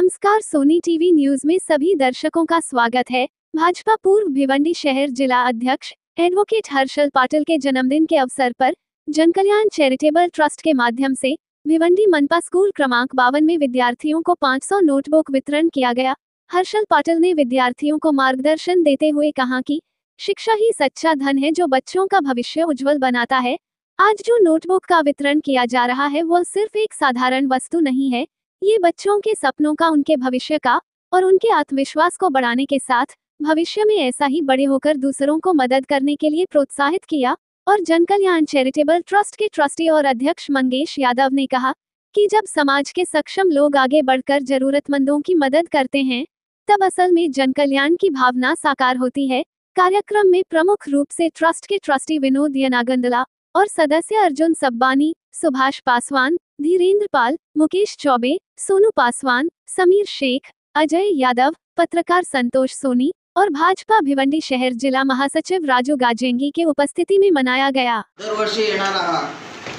नमस्कार, Sony TV news में सभी दर्शकों का स्वागत है। भाजपा पूर्व भिवंडी शहर जिला अध्यक्ष एडवोकेट हर्षल पाटिल के जन्मदिन के अवसर पर जनकल्याण चैरिटेबल ट्रस्ट के माध्यम से भिवंडी मनपा स्कूल क्रमांक 52 में विद्यार्थियों को 500 नोटबुक वितरण किया गया। हर्षल पाटिल ने विद्यार्थियों को मार्गदर्शन देते हुए कहा कि शिक्षा ही सच्चा धन है जो बच्चों का भविष्य उज्जवल बनाता है। आज जो नोटबुक का वितरण किया जा रहा है वह सिर्फ एक साधारण वस्तु नहीं है, ये बच्चों के सपनों का, उनके भविष्य का और उनके आत्मविश्वास को बढ़ाने के साथ भविष्य में ऐसा ही बड़े होकर दूसरों को मदद करने के लिए प्रोत्साहित किया। और जनकल्याण चैरिटेबल ट्रस्ट के ट्रस्टी और अध्यक्ष मंगेश यादव ने कहा कि जब समाज के सक्षम लोग आगे बढ़कर जरूरतमंदों की मदद करते हैं तब असल में जनकल्याण की भावना साकार होती है। कार्यक्रम में प्रमुख रूप से ट्रस्ट के ट्रस्टी विनोद यनागंदला और सदस्य अर्जुन सब्बानी, सुभाष पासवान, धीरेन्द्र पाल, मुकेश चौबे, सोनू पासवान, समीर शेख, अजय यादव, पत्रकार संतोष सोनी और भाजपा भिवंडी शहर जिला महासचिव राजू गाजेंगी के उपस्थिति में मनाया गया। दरवर्षी येणारा हा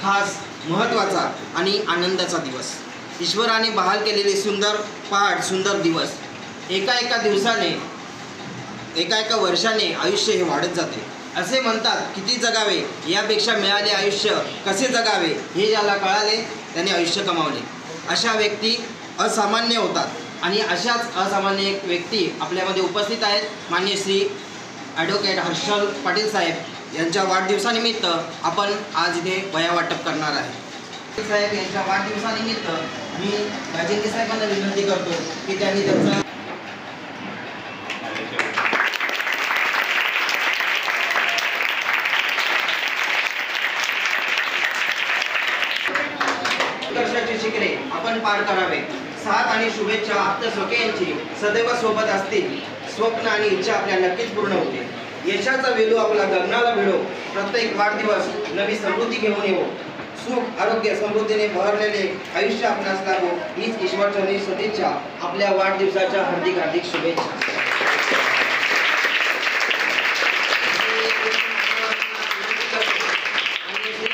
खास महत्त्वाचा आणि आनंदाचा दिवस, ईश्वराने बहाल केलेले सुंदर पहाट, सुंदर दिवस। एका दिवसाने, एका वर्षाने आयुष्य हे वाढत जाते। असे म्हणतात, किती जगावे यापेक्षा मिळाले आयुष्य कसे जगावे हे ज्याला कळाले त्याने आयुष्य कमावले। अशा व्यक्ती असामान्य होतात आणि अशाच असामान्य एक व्यक्ती आपल्यामध्ये उपस्थित आहेत। माननीय श्री ॲडव्होकेट हर्षल पाटील साहेब यांच्या वाढदिवसानिमित्त आपण आज इथे वह्या वाटप करणार आहे। साहेब यांच्या वाढदिवसानिमित्त मी गाजेंगी साहेबांना विनंती करतो की त्यांनी त्यांचा उत्कर्षाचे शिखरे आपण पार करावे। साथ आणि शुभेच्छा आप्त सखेयांची सदैव सोबत असतील। स्वप्न आणि इच्छा आपल्या नक्कीच पूर्ण होते। यशाचा वेलू आपला गगनाला भिडो। प्रत्येक वाढदिवस नवी समृद्धी घेऊन येवो। सुख, आरोग्य, समृद्धीने भरलेले आयुष्य आपणास लाभो हीच ईश्वरचरणी सदिच्छा। आपल्या वाढदिवसाच्या हार्दिक शुभेच्छा।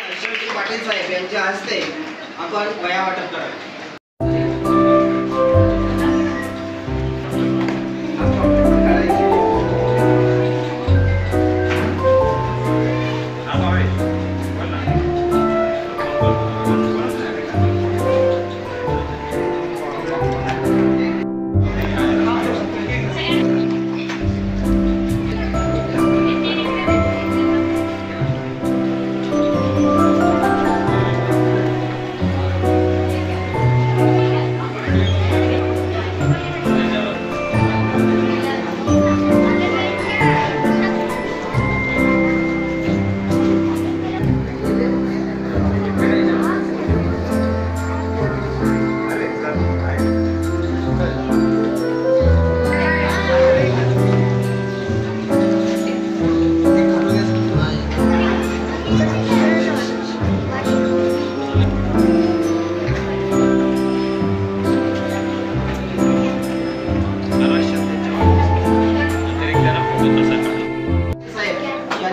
हर्षल पाटील साहेब यांच्या हस्ते आपण वह्या वाटप करावे।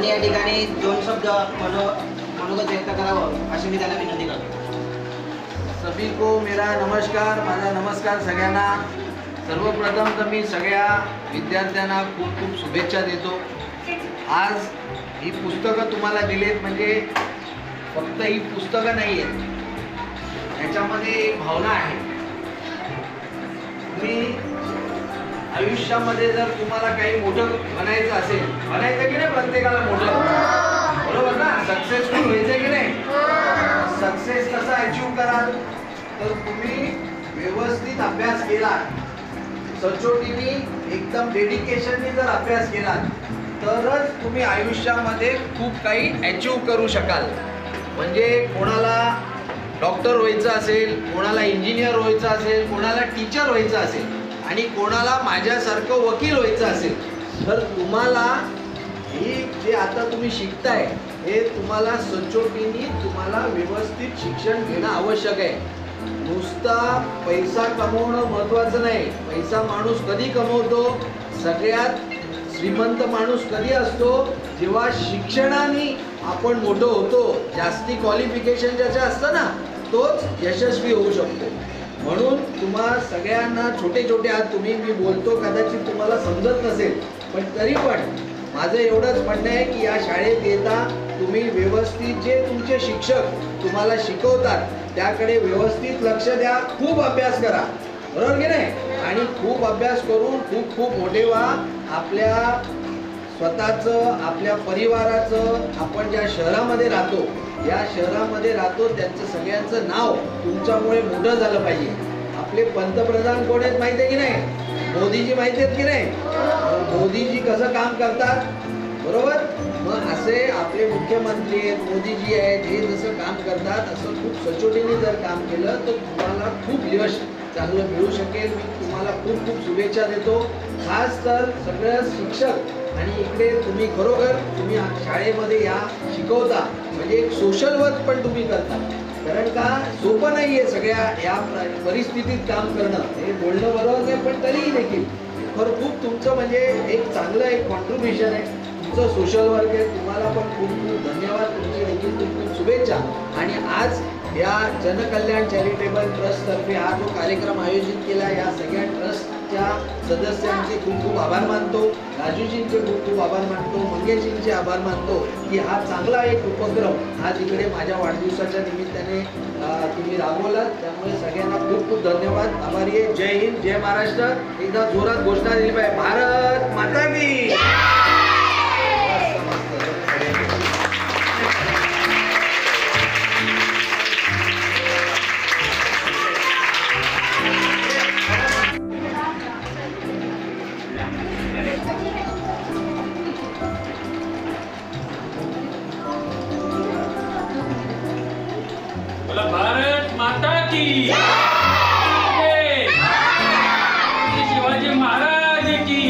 या ठिकाणी दोन शब्द मनोगत व्यक्त करावं अशी मी त्याला विनंती करतो। सभी को मेरा नमस्कार, माझा नमस्कार सगळ्यांना। सर्वप्रथम तर मी सगळ्या विद्यार्थ्यांना खूप खूप शुभेच्छा देतो। आज ही पुस्तकं तुम्हाला दिलेत म्हणजे फक्त ही पुस्तकं नाही आहेत, याच्यामध्ये एक भावना आहे। तुम्ही आयुष्यामध्ये जर तुम्हाला काही मोठं बनायचं असेल, बनायचं की नाही प्रत्येकाला मोठं, बरोबर ना? सक्सेसफुल व्हायचं की नाही? सक्सेस कसा अचीव कराल तर तुम्ही व्यवस्थित अभ्यास केला, सचोटीने एकदम डेडिकेशनने जर अभ्यास केला तरच तुम्ही आयुष्यामध्ये खूप काही अचीव करू शकाल। म्हणजे कोणाला डॉक्टर व्हायचं असेल, कोणाला इंजिनियर व्हायचं असेल, कोणाला टीचर व्हायचं असेल आणि कोणाला माझ्यासारखं वकील व्हायचं असेल तर तुम्हाला हे जे आता तुम्ही शिकताय हे तुम्हाला सचोटीने तुम्हाला व्यवस्थित शिक्षण घेणं आवश्यक आहे। नुसता पैसा कमवणं महत्त्वाचं नाही। पैसा माणूस कधी कमवतो? सगळ्यात श्रीमंत माणूस कधी असतो? जेव्हा शिक्षणाने आपण मोठं होतो। जास्ती क्वालिफिकेशन ज्याचं असतं ना तोच यशस्वी होऊ शकतो। म्हणून तुम्हा सगळ्यांना छोटे छोटे आहात तुम्ही, मी बोलतो कदाचित तुम्हाला समजत नसेल, पण तरी पण माझं एवढंच म्हणणं आहे की या शाळेत येता तुम्ही व्यवस्थित जे तुमचे शिक्षक तुम्हाला शिकवतात त्याकडे व्यवस्थित लक्ष द्या, खूप अभ्यास करा, बरोबर की नाही? आणि खूप अभ्यास करून खूप खूप मोठे व्हा. आपल्या स्वतःचं, आपल्या परिवाराचं, आपण ज्या शहरामध्ये राहतो, या शहरामध्ये राहतो त्यांचं सगळ्यांचं नाव तुमच्यामुळे मोठं झालं पाहिजे. आपले पंतप्रधान कोण आहेत माहिती आहे की नाही? मोदीजी माहिती आहेत की नाही? मोदीजी कसं काम करतात, बरोबर? मग असे आपले मुख्यमंत्री आहेत, मोदीजी आहेत, हे जसं काम करतात असं खूप सचोटीने जर काम केलं तर तुम्हाला खूप यश चांगलं मिळू शकेल. मी तुम्हाला खूप खूप शुभेच्छा देतो. खास तर सगळं शिक्षक आणि इकडे तुम्ही खरोखर तुम्ही शाळेमध्ये या शिकवता, म्हणजे एक सोशल वर्क पण तुम्ही करता. कारण का सोपं नाही आहे सगळ्या या परिस्थितीत काम करणं, हे बोलणं बरोबर नाही, पण तरीही देखील खरं खूप तुमचं म्हणजे एक चांगलं एक कॉन्ट्रीब्युशन आहे, तुमचं सोशल वर्क आहे. तुम्हाला पण खूप खूप धन्यवाद, तुमचे देखील खूप खूप शुभेच्छा. आणि आज या जनकल्याण चॅरिटेबल ट्रस्टतर्फे हा जो कार्यक्रम आयोजित केला, या सगळ्या ट्रस्टच्या सदस्यांचे खूप खूप आभार मानतो, राजूजींचे खूप खूप आभार मानतो, मंगेशजींचे आभार मानतो की हा चांगला एक उपक्रम आज इकडे माझ्या वाढदिवसाच्या निमित्ताने तुम्ही राबवलात. त्यामुळे सगळ्यांना खूप खूप धन्यवाद, आभारी आहे. जय हिंद, जय महाराष्ट्र. एकदा जोरात घोषणा दिली पाहिजे, भारत माता की. भारत माता की जय, शिवाजी महाराज की.